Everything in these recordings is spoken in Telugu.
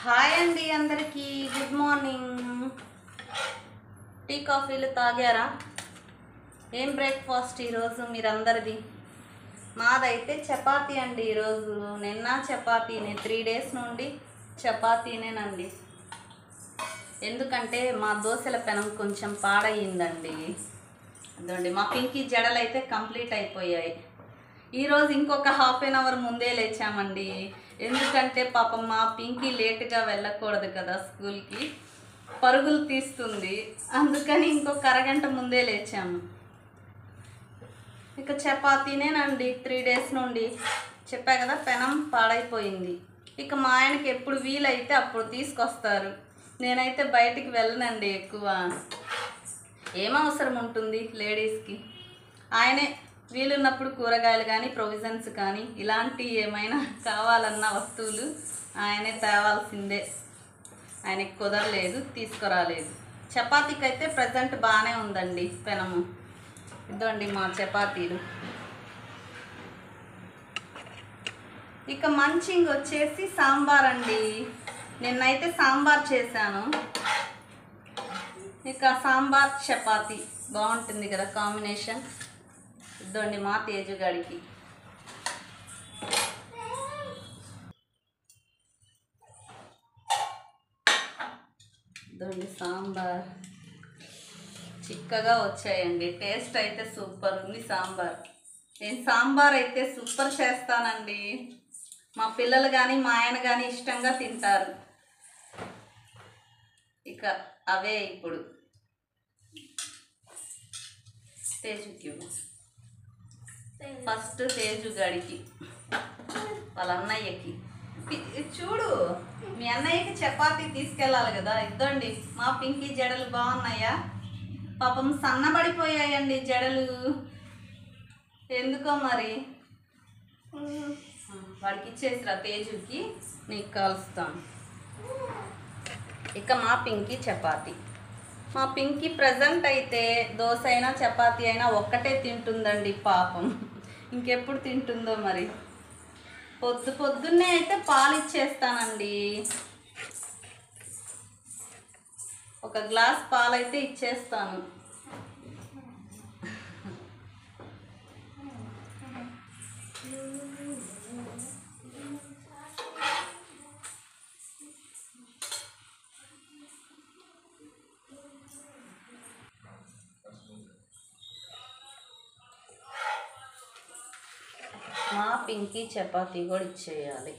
హాయ్ అండి అందరికీ గుడ్ మార్నింగ్. టీ కాఫీలు తాగారా? ఏం బ్రేక్ఫాస్ట్ ఈరోజు మీరందరిది? మాదైతే చపాతీ అండి. ఈరోజు నిన్న చపాతీనే, 3 days నుండి చపాతీనేనండి. ఎందుకంటే మా దోశల పెనం కొంచెం పాడయిందండి. అదండి మా పింకీ జడలు అయితే కంప్లీట్ అయిపోయాయి. ఈరోజు ఇంకొక హాఫ్ అన్ అవర్ ముందే లేచామండి. ఎందుకంటే పాపం మా పింకీ లేటుగా వెళ్ళకూడదు కదా స్కూల్కి, పరుగులు తీస్తుంది. అందుకని ఇంకొక అరగంట ముందే లేచాము. ఇక చపాతీనేనండి. 3 days నుండి చెప్పా కదా పెనం పాడైపోయింది. ఇక మా ఆయనకి ఎప్పుడు వీలైతే అప్పుడు తీసుకొస్తారు. నేనైతే బయటికి వెళ్ళనండి ఎక్కువ. ఏం అవసరం ఉంటుంది లేడీస్కి? ఆయనే వీలున్నప్పుడు కూరగాయలు కానీ ప్రొవిజన్స్ కానీ ఇలాంటి ఏమైనా కావాలన్న వస్తువులు ఆయనే తేవాల్సిందే. ఆయనకి కుదరలేదు, తీసుకురాలేదు. చపాతీకి అయితే ప్రజెంట్ బాగానే ఉందండి పెనము. ఇదండి మా చపాతీలు. ఇక మంచింగ్ వచ్చేసి సాంబార్ అండి. నిన్నైతే సాంబార్ చేశాను. ఇక సాంబార్ చపాతీ బాగుంటుంది కదా కాంబినేషన్. ఇదండి మా తేజుగాడికి. ఇదండి సాంబార్. చిక్కగా వచ్చాయండి. టేస్ట్ అయితే సూపర్ ఉంది సాంబార్. నేను సాంబార్ అయితే సూపర్ చేస్తానండి. మా పిల్లలు కానీ మా ఆయన కానీ ఇష్టంగా తింటారు. ఇక అవే ఇప్పుడు తేజుకి, ఫస్ట్ తేజుగాడికి, వాళ్ళ అన్నయ్యకి. చూడు, మీ అన్నయ్యకి చపాతీ తీసుకెళ్ళాలి కదా. ఇద్దండి మా పింకీ జడలు బాగున్నాయా? పాపం సన్నబడిపోయాయండి జడలు, ఎందుకో మరి. వాడికి ఇచ్చేసిరా తేజుకి, నీకు కాలుస్తాను. ఇక మా పింకీ చపాతీ. మా పింకీ ప్రజెంట్ అయితే దోశ అయినా చపాతీ అయినా ఒక్కటే తింటుందండి పాపం. ఇంకెప్పుడు తింటుందో మరి. పొద్దున్నే అయితే పాలు ఇచ్చేస్తానండి. ఒక గ్లాస్ పాలైతే ఇచ్చేస్తాను. మా పింకీ చపాతీ కూడా ఇచ్చేయాలి.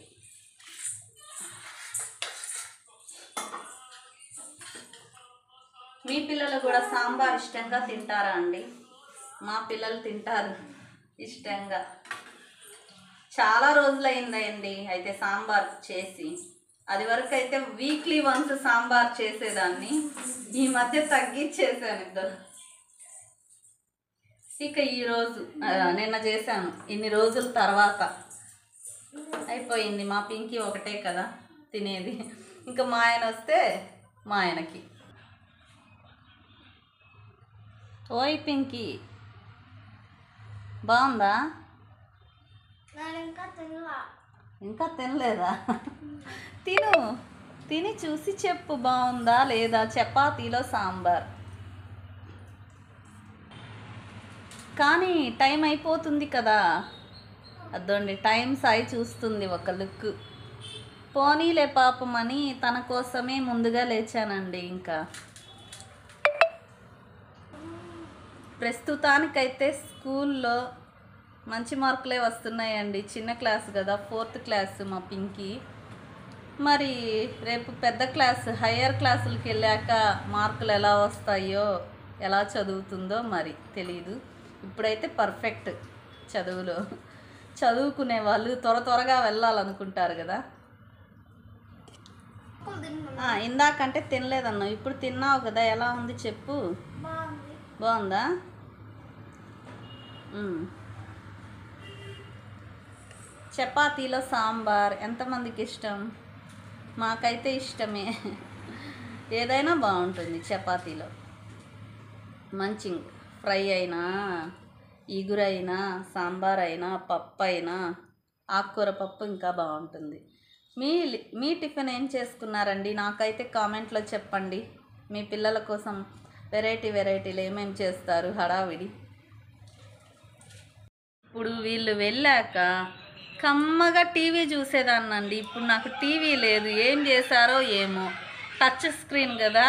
మీ పిల్లలు కూడా సాంబార్ ఇష్టంగా తింటారా అండి? మా పిల్లలు తింటారు ఇష్టంగా. చాలా రోజులైందండి అయితే సాంబార్ చేసి. అది వరకు అయితే వీక్లీ వన్స్ సాంబార్ చేసేదాన్ని. ఈ మధ్య తగ్గించేసాను ఇద్దరు. ఇక ఈరోజు నిన్న చేశాను. ఇన్ని రోజుల తర్వాత అయిపోయింది. మా పింకీ ఒకటే కదా తినేది. ఇంకా మా ఆయన వస్తే మా ఆయనకి. ఓయ్ పింకీ, బాగుందా? ఇంకా తినలేదా? తిని చూసి చెప్పు బాగుందా లేదా. చపాతీలో సాంబార్ కానీ టైం అయిపోతుంది కదా. అదండి టైం సాయి చూస్తుంది ఒక లుక్. పోనీలే పాపం అని తన కోసమే ముందుగా లేచానండి. ఇంకా ప్రస్తుతానికైతే స్కూల్లో మంచి మార్కులే వస్తున్నాయండి. చిన్న క్లాస్ కదా, 4th క్లాస్ మా పింకీ. మరి రేపు పెద్ద క్లాస్ హయ్యర్ క్లాసులకి వెళ్ళాక మార్కులు ఎలా వస్తాయో, ఎలా చదువుతుందో మరి తెలీదు. ఇప్పుడైతే పర్ఫెక్ట్ చదువులో. చదువుకునే వాళ్ళు త్వరగా వెళ్ళాలనుకుంటారు కదా. ఇందాకంటే తినలేదన్నావు, ఇప్పుడు తిన్నావు కదా. ఎలా ఉంది చెప్పు. బాగుందా? చపాతీలో సాంబార్ ఎంతమందికి ఇష్టం? మాకైతే ఇష్టమే. ఏదైనా బాగుంటుంది చపాతీలో. మంచింగ్ ఫ్రై అయినా, ఈగురైనా, సాంబార్ అయినా, పప్పు అయినా, ఆకుకూర పప్పు ఇంకా బాగుంటుంది. మీ మీ టిఫిన్ ఏం చేసుకున్నారండి? నాకైతే కామెంట్లో చెప్పండి. మీ పిల్లల కోసం వెరైటీలు ఏమేమి చేస్తారు హడావిడి. ఇప్పుడు వీళ్ళు వెళ్ళాక కమ్మగా టీవీ చూసేదాన్నండి. ఇప్పుడు నాకు టీవీ లేదు, ఏం చేశారో ఏమో. టచ్ స్క్రీన్ కదా,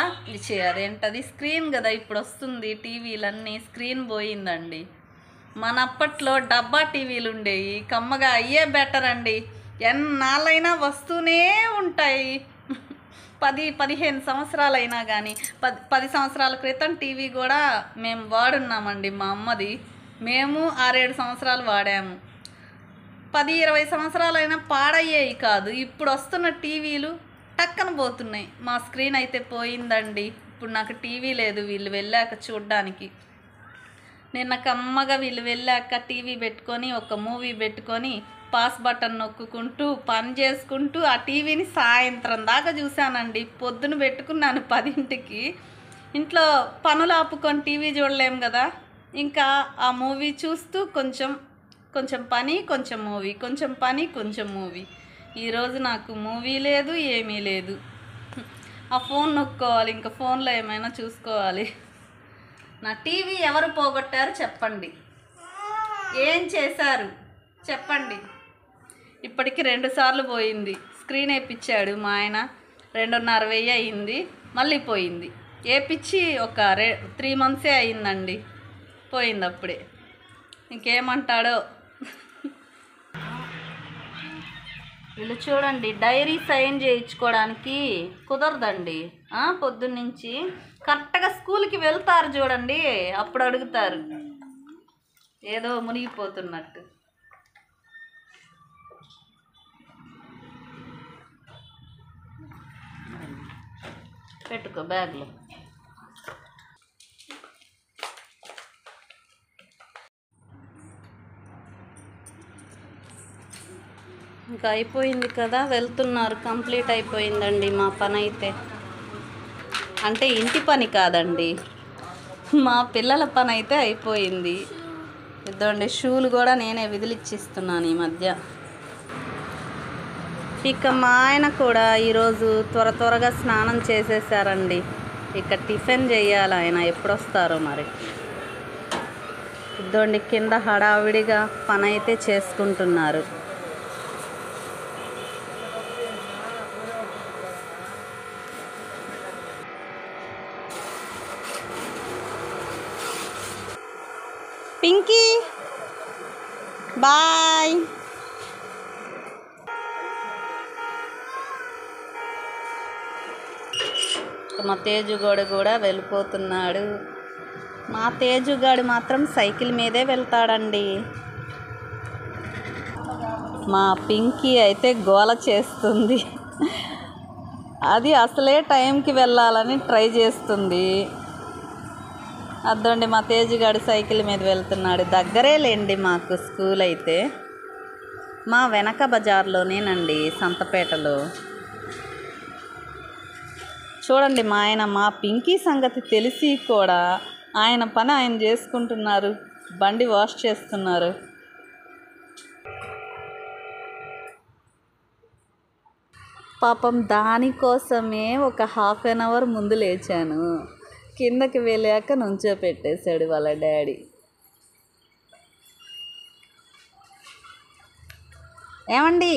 అదేంటది స్క్రీన్ కదా ఇప్పుడు వస్తుంది. టీవీలన్నీ స్క్రీన్ పోయిందండి. మనప్పట్లో డబ్బా టీవీలు ఉండేవి, కమ్మగా అయ్యే బెటర్ అండి. ఎన్నాళ్ళైనా వస్తూనే ఉంటాయి. 10-15 సంవత్సరాలైనా కానీ 10 సంవత్సరాల క్రితం టీవీ కూడా మేము వాడున్నామండి. మా అమ్మది మేము 6-7 సంవత్సరాలు వాడాము. 10-20 సంవత్సరాలైనా పాడయ్యేవి కాదు. ఇప్పుడు వస్తున్న టీవీలు టక్కన పోతున్నాయి. మా స్క్రీన్ అయితే పోయిందండి. ఇప్పుడు నాకు టీవీ లేదు వీళ్ళు వెళ్ళాక చూడ్డానికి. నిన్న కమ్మగా వీళ్ళు వెళ్ళాక టీవీ పెట్టుకొని ఒక మూవీ పెట్టుకొని పాస్ బటన్ నొక్కుంటూ పని చేసుకుంటూ ఆ టీవీని సాయంత్రం దాకా చూశానండి. పొద్దున పెట్టుకున్నాను 10ంటికి. ఇంట్లో పనులు ఆపుకొని టీవీ చూడలేం కదా, ఇంకా ఆ మూవీ చూస్తూ కొంచెం పని కొంచెం మూవీ, కొంచెం పని కొంచెం మూవీ. ఈరోజు నాకు మూవీ లేదు, ఏమీ లేదు. ఆ ఫోన్ నొక్కోవాలి, ఇంకా ఫోన్లో ఏమైనా చూసుకోవాలి. నా టీవీ ఎవరు పోగొట్టారు చెప్పండి, ఏం చేశారు చెప్పండి. ఇప్పటికి 2 సార్లు పోయింది. స్క్రీన్ వేయించాడు మా ఆయన, 2,500 అయింది, మళ్ళీ పోయింది. వేయించి ఒక 3 మంత్సే అయిందండి, పోయింది అప్పుడే. ఇంకేమంటాడో. వీళ్ళు చూడండి, డైరీ సైన్ చేయించుకోవడానికి కుదరదండి. పొద్దున్నుంచి కరెక్ట్గా స్కూల్కి వెళ్తారు చూడండి, అప్పుడు అడుగుతారు ఏదో మునిగిపోతున్నట్టు. పెట్టుకో బ్యాగ్లో. ఇంకా అయిపోయింది కదా, వెళ్తున్నారు. కంప్లీట్ అయిపోయిందండి మా పని అయితే. అంటే ఇంటి పని కాదండి, మా పిల్లల పని అయితే అయిపోయింది. ఇద్దండి షూలు కూడా నేనే విదిలిచ్చిస్తున్నాను ఈ మధ్య. ఇక మా ఆయన కూడా ఈరోజు త్వరగా స్నానం చేసేసారండి. ఇక టిఫిన్ చేయాలి, ఆయన ఎప్పుడొస్తారో మరి. ఇద్దండి కింద హడావిడిగా పని అయితే చేసుకుంటున్నారు. పింకీ బాయ్. మా తేజుగాడు కూడా వెళ్ళిపోతున్నాడు. మా తేజుగాడు మాత్రం సైకిల్ మీదే వెళ్తాడండి. మా పింకీ అయితే గోల చేస్తుంది. అది అసలే టైంకి వెళ్ళాలని ట్రై చేస్తుంది. అద్దండి మా తేజుగాడు సైకిల్ మీద వెళ్తున్నాడు. దగ్గరే లేండి మాకు స్కూల్ అయితే, మా వెనక బజార్లోనేనండి, సంతపేటలో. చూడండి మా ఆయన మా పింకీ సంగతి తెలిసి కూడా ఆయన పని ఆయన చేసుకుంటున్నారు, బండి వాష్ చేస్తున్నారు. పాపం దానికోసమే ఒక 1/2 అవర్ ముందు లేచాను. కిందకి వెళ్ళాక నుంచో పెట్టేశాడు వాళ్ళ డాడీ. ఏమండి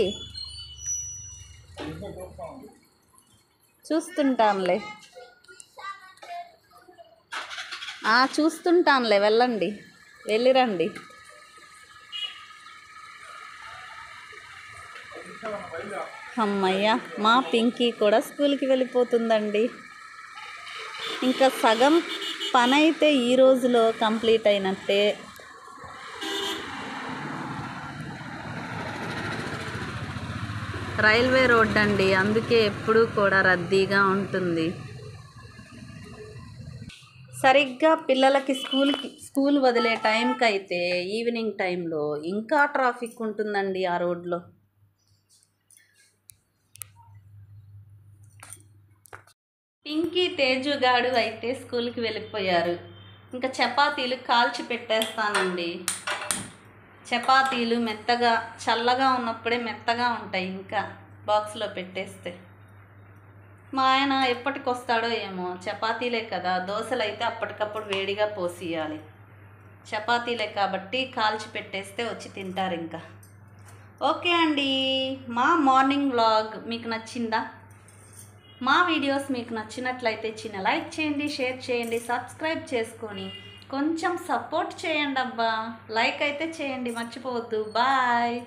చూస్తుంటానులే, చూస్తుంటానులే, వెళ్ళండి, వెళ్ళిరండి. అమ్మయ్య, మా పింకీ కూడా స్కూల్కి వెళ్ళిపోతుందండి. ఇంకా సగం పని అయితే ఈ రోజులో కంప్లీట్ అయినట్టే. రైల్వే రోడ్ అండి, అందుకే ఎప్పుడూ కూడా రద్దీగా ఉంటుంది. సరిగ్గా పిల్లలకి స్కూల్ వదిలే టైంకి అయితే ఈవినింగ్ టైంలో ఇంకా ట్రాఫిక్ ఉంటుందండి ఆ రోడ్లో. పింకీ తేజుగాడు అయితే స్కూల్కి వెళ్ళిపోయారు. ఇంకా చపాతీలు కాల్చి పెట్టేస్తానండి. చపాతీలు మెత్తగా, చల్లగా ఉన్నప్పుడే మెత్తగా ఉంటాయి. ఇంకా బాక్స్లో పెట్టేస్తే. మా ఆయన ఎప్పటికి వస్తాడో ఏమో. చపాతీలే కదా, దోశలు అయితే అప్పటికప్పుడు వేడిగా పోసియాలి. చపాతీలే కాబట్టి కాల్చి పెట్టేస్తే వచ్చి తింటారు ఇంకా. ఓకే అండి, మా మార్నింగ్ వ్లాగ్ మీకు నచ్చిందా? మా వీడియోస్ మీకు నచ్చినట్లయితే చిన్న లైక్ చేయండి, షేర్ చేయండి, సబ్స్క్రైబ్ చేసుకొని కొంచెం సపోర్ట్ చేయండి అబ్బా. లైక్ అయితే చేయండి, మర్చిపోవద్దు. బాయ్.